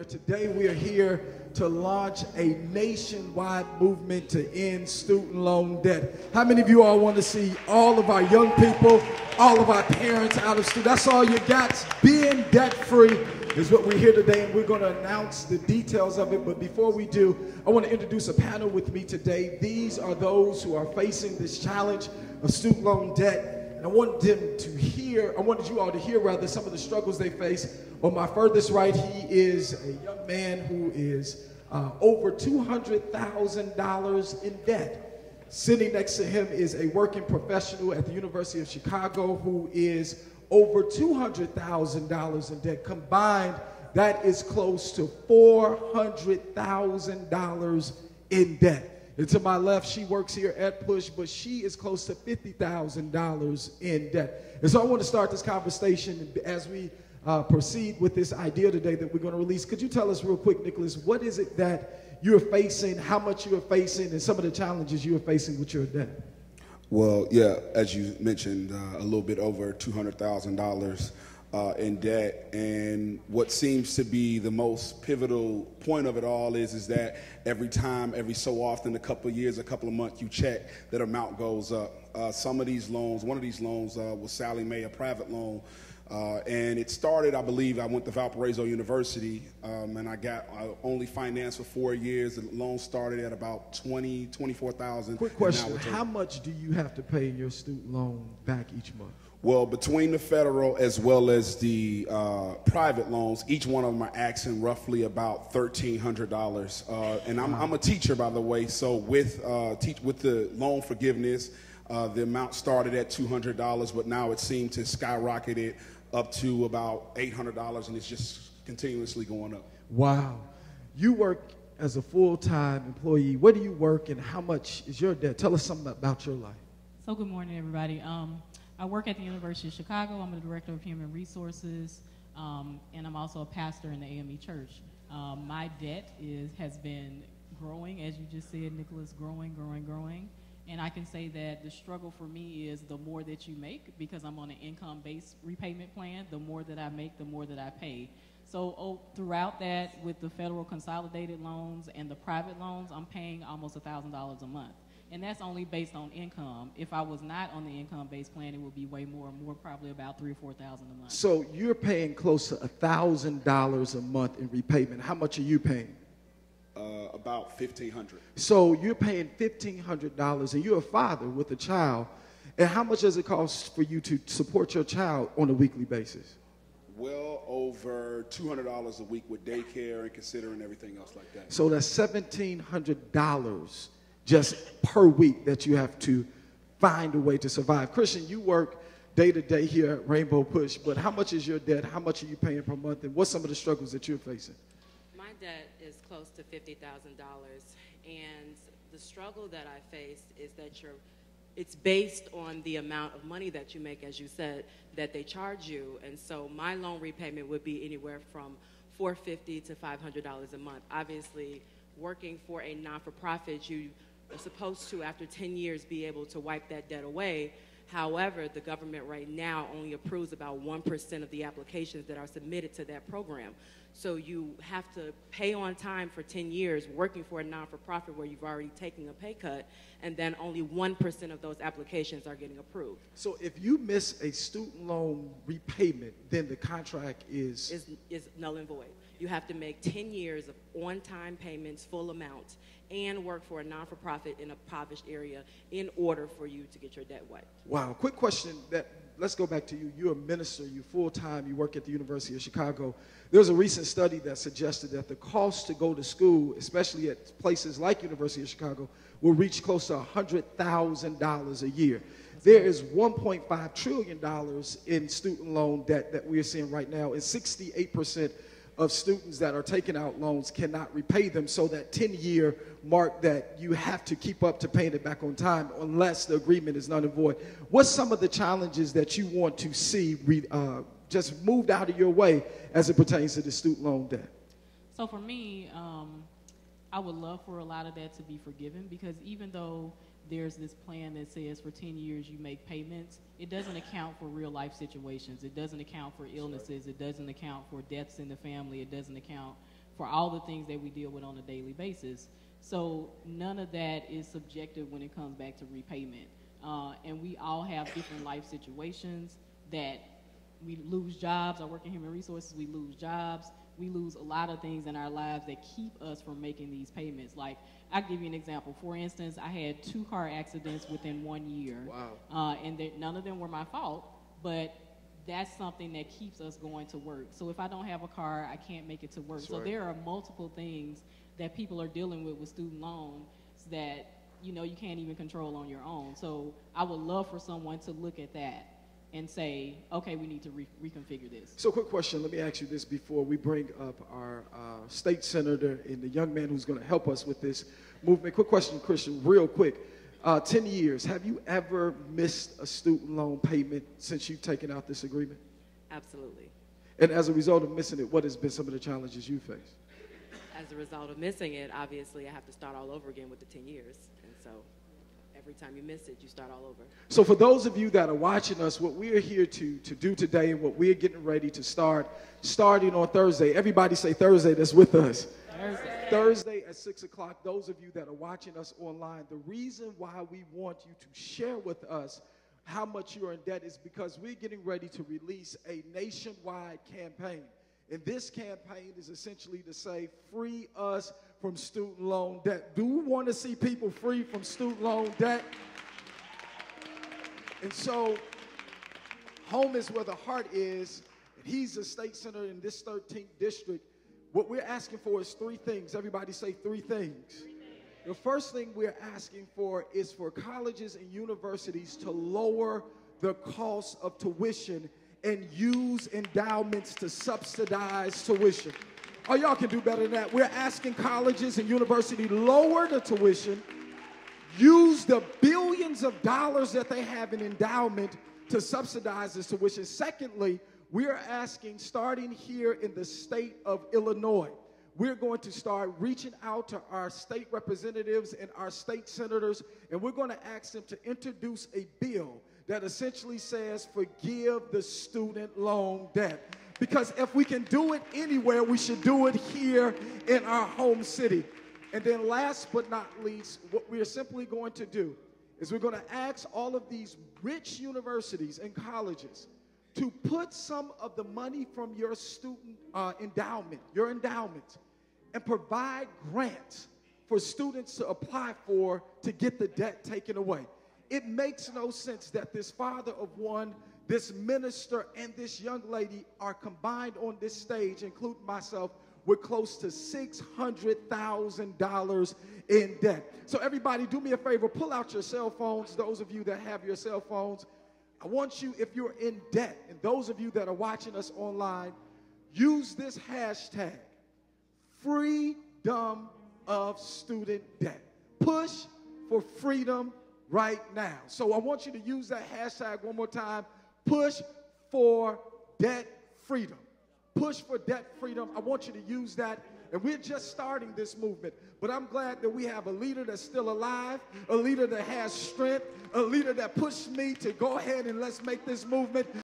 there. Today we are here to launch a nationwide movement to end student loan debt. How many of you all want to see all of our young people, all of our parents out of school? That's all you got. Being debt-free is what we're here today, and we're going to announce the details of it. But before we do, I want to introduce a panel with me today. These are those who are facing this challenge of student loan debt. I wanted you all to hear rather some of the struggles they face. On my furthest right, he is a young man who is over $200,000 in debt. Sitting next to him is a working professional at the University of Chicago who is over $200,000 in debt. Combined, that is close to $400,000 in debt. And to my left, she works here at PUSH, but she is close to $50,000 in debt. And so I want to start this conversation as we proceed with this idea today that we're going to release. Could you tell us real quick, Nicholas, what is it that you're facing, how much you're facing, and some of the challenges you're facing with your debt? Well, yeah, as you mentioned, a little bit over $200,000 in debt, and what seems to be the most pivotal point of it all is that every so often, a couple of years, a couple of months, you check, that amount goes up. Some of these loans, one of these loans was Sallie Mae, a private loan, and it started, I believe, I went to Valparaiso University, and I got only financed for 4 years. The loan started at about $24,000. Quick question, how much do you have to pay your student loan back each month? Well, between the federal as well as the private loans, each one of them are asking roughly about $1,300. And I'm a teacher, by the way, so with the loan forgiveness, the amount started at $200, but now it seemed to skyrocket it up to about $800, and it's just continuously going up. Wow. You work as a full-time employee. Where do you work, and how much is your debt? Tell us something about your life. So good morning, everybody. I work at the University of Chicago. I'm the Director of Human Resources, and I'm also a pastor in the AME Church. My debt has been growing, as you just said, Nicholas, growing. And I can say that the struggle for me is the more that you make, because I'm on an income-based repayment plan, the more that I make, the more that I pay. So throughout that, with the federal consolidated loans and the private loans, I'm paying almost $1,000 a month. And that's only based on income. If I was not on the income-based plan, it would be way more, probably about $3,000 or $4,000 a month. So you're paying close to $1,000 a month in repayment. How much are you paying? About $1,500. So you're paying $1,500, and you're a father with a child. And how much does it cost for you to support your child on a weekly basis? Well over $200 a week with daycare and considering everything else like that. So that's $1,700 just per week that you have to find a way to survive. Christian, you work day to day here at Rainbow Push, but how much is your debt? How much are you paying per month? And what's some of the struggles that you're facing? My debt is close to $50,000, and the struggle that I face is that it's based on the amount of money that you make, as you said, that they charge you. And so my loan repayment would be anywhere from $450 to $500 a month. Obviously, working for a non-for-profit, you are supposed to, after 10 years, be able to wipe that debt away. However, the government right now only approves about 1% of the applications that are submitted to that program. So you have to pay on time for 10 years working for a non-for-profit where you've already taken a pay cut, and then only 1% of those applications are getting approved. So if you miss a student loan repayment, then the contract is null and void. You have to make 10 years of on-time payments, full amount, and work for a non-for-profit in a impoverished area in order for you to get your debt wiped. Wow. Quick question. Let's go back to you. You're a minister. You're full-time. You work at the University of Chicago. There's a recent study that suggested that the cost to go to school, especially at places like University of Chicago, will reach close to $100,000 a year. There is $1.5 trillion in student loan debt that we're seeing right now, and 68% of students that are taking out loans cannot repay them. So that 10-year mark that you have to keep up to paying it back on time unless the agreement is null and void. What's some of the challenges that you want to see just moved out of your way as it pertains to the student loan debt? So for me, I would love for a lot of that to be forgiven, because even though there's this plan that says for 10 years you make payments, it doesn't account for real life situations. It doesn't account for illnesses. It doesn't account for deaths in the family. It doesn't account for all the things that we deal with on a daily basis. So none of that is subjective when it comes back to repayment. And we all have different life situations that we lose jobs. I work in human resources, we lose jobs. We lose a lot of things in our lives that keep us from making these payments. Like, I'll give you an example. For instance, I had 2 car accidents within 1 year. Wow. And none of them were my fault, but that's something that keeps us going to work. So if I don't have a car, I can't make it to work. That's so right. there are multiple things that people are dealing with student loans that, you know, you can't even control on your own. So I would love for someone to look at that and say, okay, we need to reconfigure this. So quick question, let me ask you this before we bring up our state senator and the young man who's going to help us with this movement. Quick question, Christian, real quick. 10 years, have you ever missed a student loan payment since you've taken out this agreement? Absolutely. And as a result of missing it, what has been some of the challenges you faced? As a result of missing it, obviously I have to start all over again with the 10 years. And so every time you miss it, you start all over. So for those of you that are watching us, what we are here to do today and what we're getting ready to starting on Thursday, everybody say Thursday that's with us. Thursday at 6 o'clock, those of you that are watching us online, the reason why we want you to share with us how much you're in debt is because we're getting ready to release a nationwide campaign. And this campaign is essentially to say, free us from student loan debt. Do we want to see people free from student loan debt? And so, home is where the heart is. And he's a state senator in this 13th district. What we're asking for is 3 things. Everybody say 3 things. The first thing we're asking for is for colleges and universities to lower the cost of tuition and use endowments to subsidize tuition. Oh, y'all can do better than that. We're asking colleges and universities to lower the tuition, use the billions of dollars that they have in endowment to subsidize this tuition. Secondly, we're asking, starting here in the state of Illinois, we're going to start reaching out to our state representatives and our state senators, and we're going to ask them to introduce a bill that essentially says, forgive the student loan debt. Because if we can do it anywhere, we should do it here in our home city. And then last but not least, what we're simply going to do is we're going to ask all of these rich universities and colleges to put some of the money from your student endowment, your endowment, and provide grants for students to apply for to get the debt taken away. It makes no sense that this father of one, this minister, and this young lady are combined on this stage, including myself, with close to $600,000 in debt. So everybody, do me a favor, pull out your cell phones, those of you that have your cell phones. I want you, if you're in debt, and those of you that are watching us online, use this hashtag, freedom of student debt. Push for freedom right now. So I want you to use that hashtag one more time, push for debt freedom. Push for debt freedom. I want you to use that. And we're just starting this movement. But I'm glad that we have a leader that's still alive, a leader that has strength, a leader that pushed me to go ahead and let's make this movement.